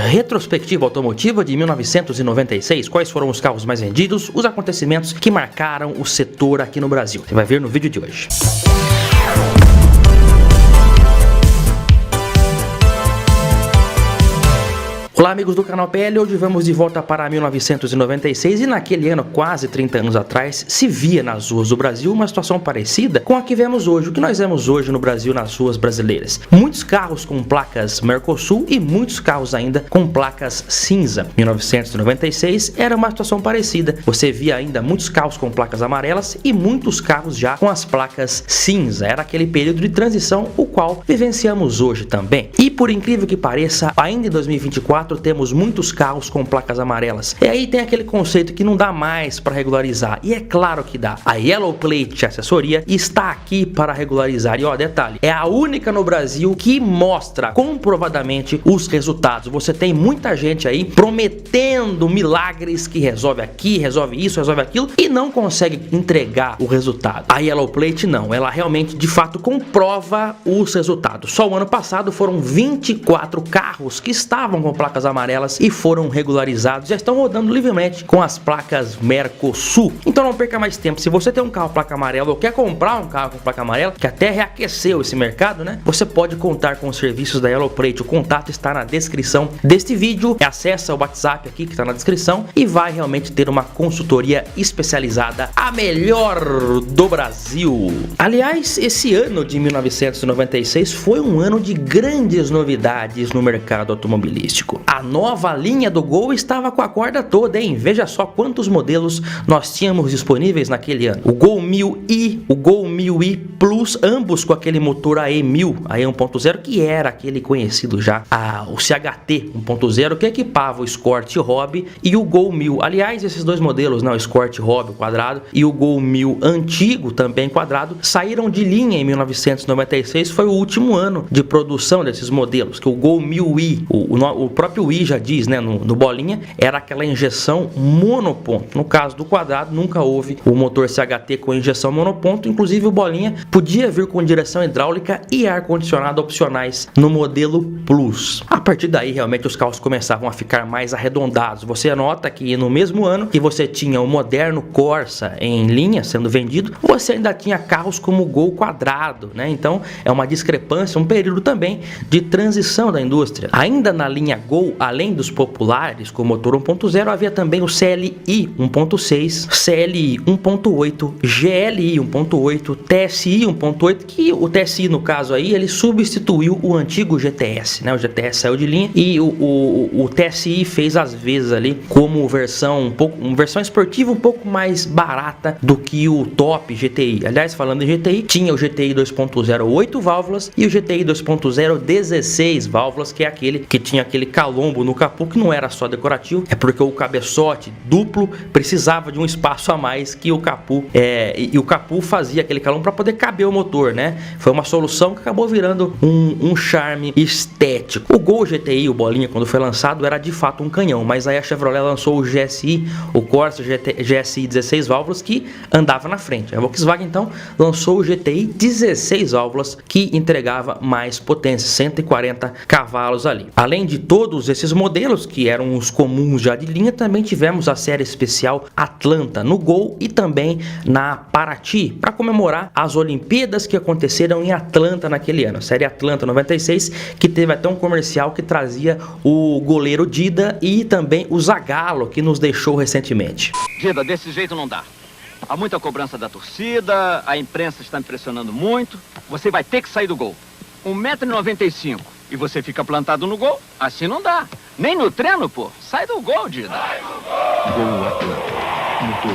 Retrospectiva automotiva de 1996. Quais foram os carros mais vendidos, os acontecimentos que marcaram o setor aqui no Brasil. Você vai ver no vídeo de hoje. Olá amigos do canal PL, hoje vamos de volta para 1996 e naquele ano, quase 30 anos atrás, se via nas ruas do Brasil uma situação parecida com a que vemos hoje, o que nós vemos hoje no Brasil nas ruas brasileiras. Muitos carros com placas Mercosul e muitos carros ainda com placas cinza. 1996 era uma situação parecida, você via ainda muitos carros com placas amarelas e muitos carros já com as placas cinza. Era aquele período de transição o qual vivenciamos hoje também. E por incrível que pareça, ainda em 2024 temos muitos carros com placas amarelas. E aí tem aquele conceito que não dá mais para regularizar. E é claro que dá. A Yellow Plate Assessoria está aqui para regularizar. E ó, detalhe, é a única no Brasil que mostra comprovadamente os resultados. Você tem muita gente aí prometendo milagres que resolve aqui, resolve isso, resolve aquilo e não consegue entregar o resultado. A Yellow Plate não, ela realmente de fato comprova os resultados. Só o ano passado foram 24 carros que estavam com placas amarelas e foram regularizados, já estão rodando livremente com as placas Mercosul. Então não perca mais tempo, se você tem um carro placa amarela ou quer comprar um carro com placa amarela, que até reaqueceu esse mercado, né? Você pode contar com os serviços da Yellow Plate, o contato está na descrição deste vídeo, acessa o WhatsApp aqui que está na descrição e vai realmente ter uma consultoria especializada, a melhor do Brasil. Aliás, esse ano de 1996 foi um ano de grandes novidades no mercado automobilístico. A nova linha do Gol estava com a corda toda, hein? Veja só quantos modelos nós tínhamos disponíveis naquele ano. O Gol 1000i, o Gol 1000i Plus, ambos com aquele motor AE1000, AE 1.0, que era aquele conhecido já, o CHT 1.0, que equipava o Escort Hobby e o Gol 1000. Aliás, esses dois modelos, o Escort Hobby quadrado e o Gol 1000 antigo, também quadrado, saíram de linha em 1996, foi o último ano de produção desses modelos, que o Gol 1000i, o próprio I já diz, né, no bolinha, era aquela injeção monoponto. No caso do quadrado, nunca houve o motor CHT com injeção monoponto, inclusive o bolinha podia vir com direção hidráulica e ar-condicionado opcionais no modelo Plus. A partir daí, realmente, os carros começavam a ficar mais arredondados. Você nota que no mesmo ano que você tinha o moderno Corsa em linha sendo vendido, você ainda tinha carros como o Gol quadrado, né? Então, é uma discrepância, um período também de transição da indústria. Ainda na linha Gol, além dos populares com motor 1.0, havia também o CLI 1.6, CLI 1.8, GLI 1.8, TSI 1.8, que o TSI no caso aí, ele substituiu o antigo GTS, né? O GTS saiu de linha e o TSI fez às vezes ali como versão versão esportiva um pouco mais barata do que o top GTI. Aliás, falando em GTI, tinha o GTI 2.0 8 válvulas e o GTI 2.0 16 válvulas, que é aquele que tinha aquele calombo no capô, que não era só decorativo, é porque o cabeçote duplo precisava de um espaço a mais que o capô, e o capô fazia aquele calombo para poder caber o motor, né? Foi uma solução que acabou virando um charme estético. O Gol GTI, o bolinha, quando foi lançado, era de fato um canhão, mas aí a Chevrolet lançou o GSI, o Corsa GSI 16 válvulas, que andava na frente. A Volkswagen então lançou o GTI 16 válvulas, que entregava mais potência, 140 cavalos ali. Além de todos esses modelos que eram os comuns já de linha, também tivemos a série especial Atlanta no Gol e também na Paraty, para comemorar as Olimpíadas que aconteceram em Atlanta naquele ano. A série Atlanta 96, que teve até um comercial que trazia o goleiro Dida e também o Zagallo, que nos deixou recentemente. Dida, desse jeito não dá. Há muita cobrança da torcida, a imprensa está me pressionando muito. Você vai ter que sair do Gol. 1,95 m e você fica plantado no Gol? Assim não dá. Nem no treino, pô. Sai do Gol, Dida. Sai do Gol! Gol Atlanta. Motor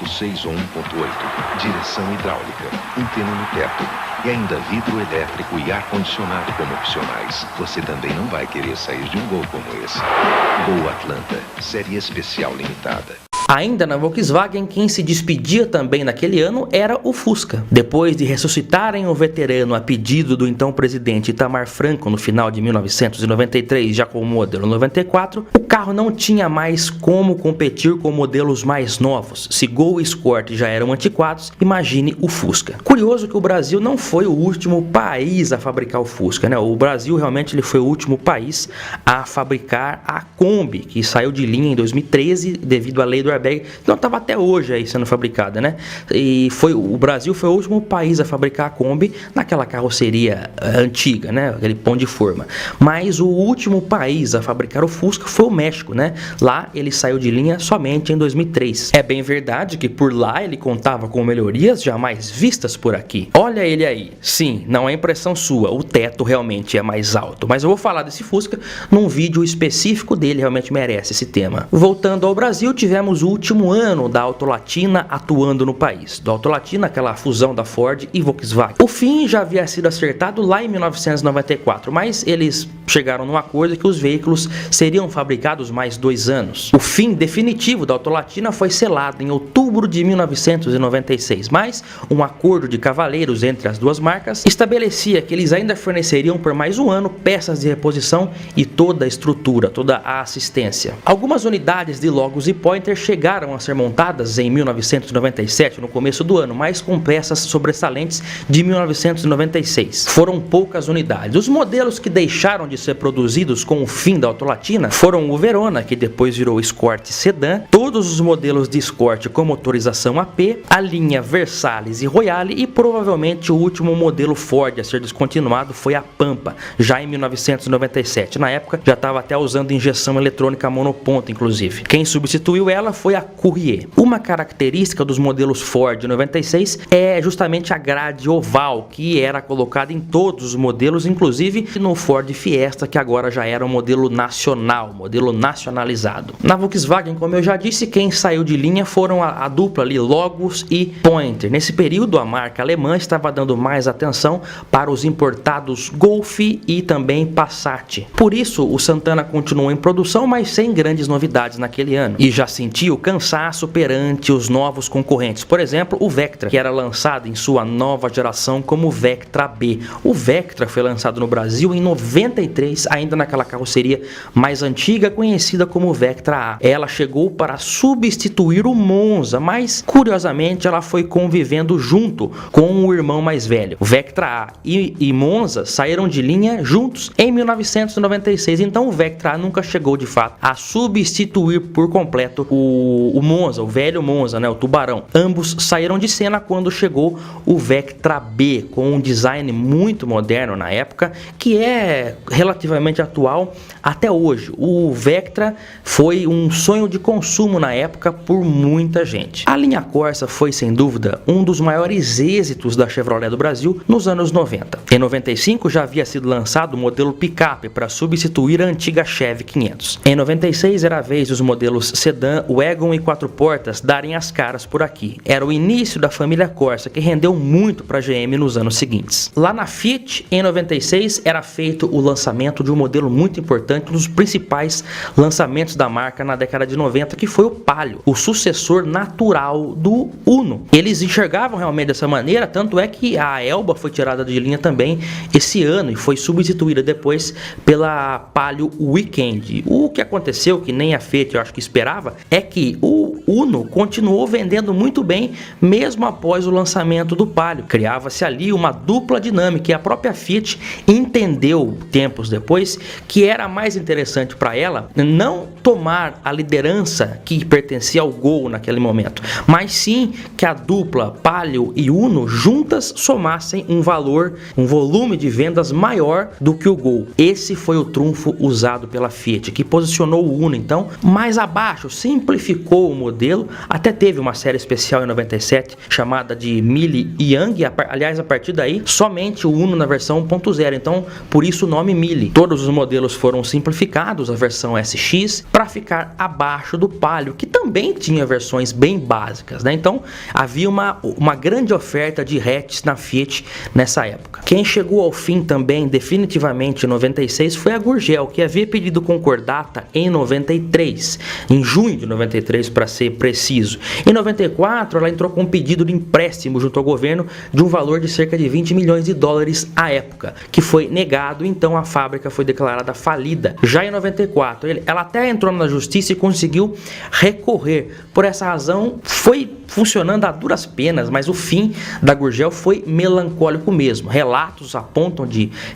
1.6 ou 1.8. Direção hidráulica. Antena no teto. E ainda vidro elétrico e ar-condicionado como opcionais. Você também não vai querer sair de um Gol como esse. Gol Atlanta. Série especial limitada. Ainda na Volkswagen, quem se despedia também naquele ano era o Fusca. Depois de ressuscitarem o veterano a pedido do então presidente Itamar Franco no final de 1993, já com o modelo 94, o carro não tinha mais como competir com modelos mais novos. Se Gol e Escort já eram antiquados, imagine o Fusca. Curioso que o Brasil não foi o último país a fabricar o Fusca, né? O Brasil realmente ele foi o último país a fabricar a Kombi, que saiu de linha em 2013 devido à lei do airbag, não estava até hoje aí sendo fabricada, né? E o Brasil foi o último país a fabricar a Kombi naquela carroceria antiga, né? Aquele pão de forma. Mas o último país a fabricar o Fusca foi o México, né? Lá ele saiu de linha somente em 2003. É bem verdade que por lá ele contava com melhorias jamais vistas por aqui. Olha ele aí. Sim, não é impressão sua, o teto realmente é mais alto. Mas eu vou falar desse Fusca num vídeo específico dele, realmente merece esse tema. Voltando ao Brasil, tivemos o último ano da Auto Latina atuando no país. Do Auto Latina, aquela fusão da Ford e Volkswagen. O fim já havia sido acertado lá em 1994, mas eles chegaram num acordo que os veículos seriam fabricados mais 2 anos. O fim definitivo da Auto Latina foi selado em outubro de 1996, mas um acordo de cavalheiros entre as duas marcas estabelecia que eles ainda forneceriam por mais 1 ano peças de reposição e toda a estrutura, toda a assistência. Algumas unidades de Logos e Pointer chegaram a ser montadas em 1997, no começo do ano, mas com peças sobressalentes de 1996. Foram poucas unidades. Os modelos que deixaram de ser produzidos com o fim da Auto Latina foram o Verona, que depois virou Escort Sedan, todos os modelos de Escort com motorização AP, a linha Versalis e Royale e provavelmente o último modelo Ford a ser descontinuado foi a Pampa, já em 1997. Na época já estava até usando injeção eletrônica monoponto, inclusive. Quem substituiu ela foi a Courier. Uma característica dos modelos Ford 96 é justamente a grade oval, que era colocada em todos os modelos, inclusive no Ford Fiesta, que agora já era um modelo nacional, modelo nacionalizado. Na Volkswagen, como eu já disse, quem saiu de linha foram a dupla ali, Logos e Pointer. Nesse período, a marca alemã estava dando mais atenção para os importados Golf e também Passat. Por isso, o Santana continuou em produção, mas sem grandes novidades naquele ano. E já sentiu cansaço perante os novos concorrentes. Por exemplo, o Vectra, que era lançado em sua nova geração como Vectra B. O Vectra foi lançado no Brasil em 93, ainda naquela carroceria mais antiga, conhecida como Vectra A. Ela chegou para substituir o Monza, mas curiosamente ela foi convivendo junto com o irmão mais velho. O Vectra A e Monza saíram de linha juntos em 1996, então o Vectra A nunca chegou de fato a substituir por completo o Monza, o velho Monza, né, o Tubarão. Ambos saíram de cena quando chegou o Vectra B, com um design muito moderno na época, que é relativamente atual até hoje. O Vectra foi um sonho de consumo na época por muita gente. A linha Corsa foi sem dúvida um dos maiores êxitos da Chevrolet do Brasil nos anos 90. Em 95 já havia sido lançado o modelo picape para substituir a antiga Chevy 500. Em 96 era a vez dos modelos sedã, wagon e 4 portas darem as caras por aqui. Era o início da família Corsa, que rendeu muito para a GM nos anos seguintes. Lá na Fiat, em 96, era feito o lançamento de um modelo muito importante, um dos principais lançamentos da marca na década de 90, que foi o Palio, o sucessor natural do Uno. Eles enxergavam realmente dessa maneira, tanto é que a Elba foi tirada de linha também esse ano e foi substituída depois pela Palio Weekend. O que aconteceu, que nem a Fiat eu acho que esperava, é que o Uno continuou vendendo muito bem mesmo após o lançamento do Palio. Criava-se ali uma dupla dinâmica e a própria Fiat entendeu tempos depois que era mais interessante para ela não tomar a liderança que pertencia ao Gol naquele momento, mas sim que a dupla Palio e Uno juntas somassem um valor, um volume de vendas maior do que o Gol. Esse foi o trunfo usado pela Fiat, que posicionou o Uno então mais abaixo, simplificou o modelo, até teve uma série especial em 97 chamada de Mille Young, aliás a partir daí somente o Uno na versão 1.0, então por isso o nome Mille. Todos os modelos foram simplificados, a versão SX, para ficar abaixo do Palio, que também tinha versões bem bem básicas, né? Então havia uma grande oferta de hatches na Fiat nessa época. Quem chegou ao fim também definitivamente em 96 foi a Gurgel, que havia pedido concordata em 93, em junho de 93 para ser preciso. Em 94 ela entrou com um pedido de empréstimo junto ao governo de um valor de cerca de 20 milhões de dólares à época, que foi negado, então a fábrica foi declarada falida. Já em 94 ela até entrou na justiça e conseguiu recorrer. Por essa razão foi funcionando a duras penas, mas o fim da Gurgel foi melancólico mesmo. Relatos apontam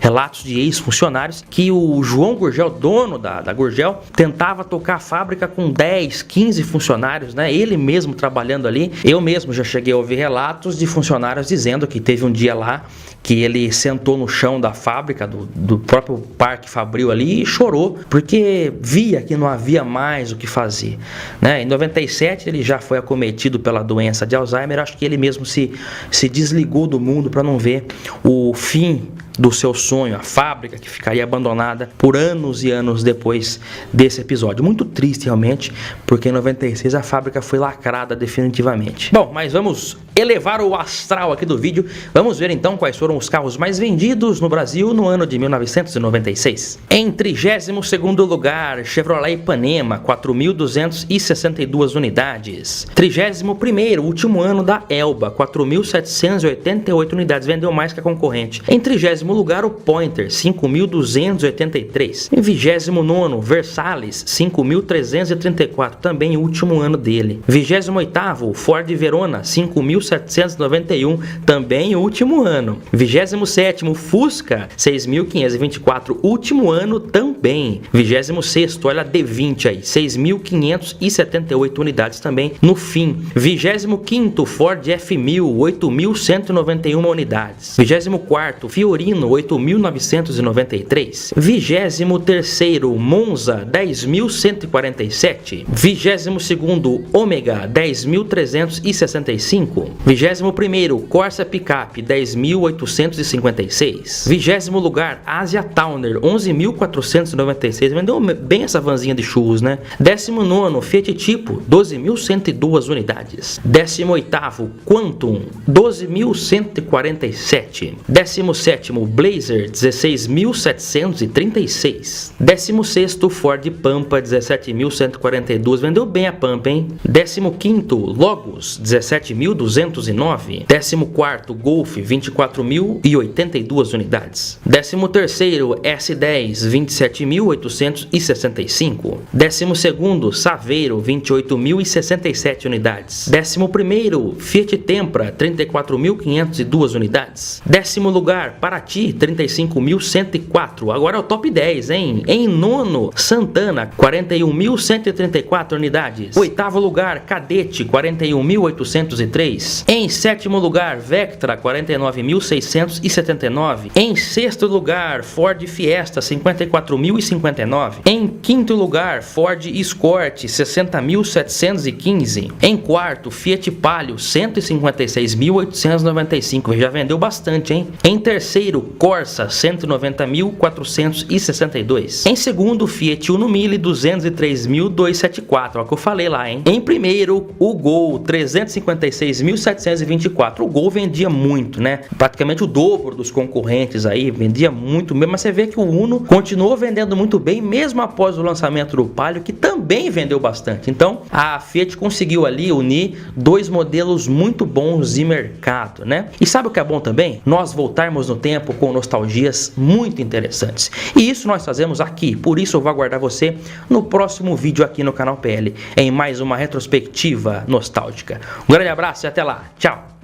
relatos de ex-funcionários que o João Gurgel, dono da Gurgel, tentava tocar a fábrica com 10, 15 funcionários, né? Ele mesmo trabalhando ali. Eu mesmo já cheguei a ouvir relatos de funcionários dizendo que teve um dia lá que ele sentou no chão da fábrica, do próprio Parque Fabril ali, e chorou, porque via que não havia mais o que fazer, né? Em 97 ele já foi acometido pela doença de Alzheimer. Acho que ele mesmo se desligou do mundo para não ver o fim do seu sonho, a fábrica que ficaria abandonada por anos e anos depois desse episódio. Muito triste realmente, porque em 96 a fábrica foi lacrada definitivamente. Bom, mas vamos elevar o astral aqui do vídeo. Vamos ver então quais foram os carros mais vendidos no Brasil no ano de 1996. Em 32º lugar, Chevrolet Ipanema, 4.262 unidades. 31º, último ano da Elba, 4.788 unidades, vendeu mais que a concorrente. Em 30º lugar, o Pointer, 5.283. Em 29º, Versalles, 5.334, também último ano dele. 28º, Ford Verona, 5.791, também último ano. 27º, Fusca, 6.524, último ano também. 26º, olha a D20 aí, 6.578 unidades também no fim. 25º, Ford F1000, 8.191 unidades. 24º, Fiorino, 8.993. 23º, Monza, 10.147. 22º, Ômega, 10.365. 21º, Corsa Pickup, 10.856. 20º lugar, Asia Towner, 11.496. Vendeu bem essa vanzinha de churros, né? 19º, Fiat Tipo, 12.102 unidades. 18º, Quantum, 12.147. 17º, Blazer, 16.736. 16º, Ford Pampa, 17.142. Vendeu bem a Pampa, hein? 15º, Logos, 17.209. 14º, Golf, 24.082 unidades. 13º, S10, 27.865. 12º, Saveiro, 28.067 unidades. 11º, Fiat Tempra, 34.502 unidades. 10º lugar, Paraty, 35.104. Agora é o top 10, hein? Em nono, Santana, 41.134 unidades. 8º lugar, Cadete, 41.803. Em 7º lugar, Vectra, 49.679. Em 6º lugar, Ford Fiesta, 54.059. Em 5º lugar, Ford Escort, 60.715. Em 4º, Fiat Palio, 156.895. Já vendeu bastante, hein? Em 3º, Corsa, 190.462. Em 2º, Fiat Uno Mille, 203.274. É o que eu falei lá, hein? Em 1º, o Gol, 356.724. O Gol vendia muito, né? Praticamente o dobro dos concorrentes aí, vendia muito mesmo, mas você vê que o Uno continuou vendendo muito bem, mesmo após o lançamento do Palio, que também vendeu bastante. Então, a Fiat conseguiu ali unir dois modelos muito bons de mercado, né? E sabe o que é bom também? Nós voltarmos no tempo com nostalgias muito interessantes. E isso nós fazemos aqui, por isso eu vou aguardar você no próximo vídeo aqui no canal PL, em mais uma retrospectiva nostálgica. Um grande abraço e até lá. Tchau!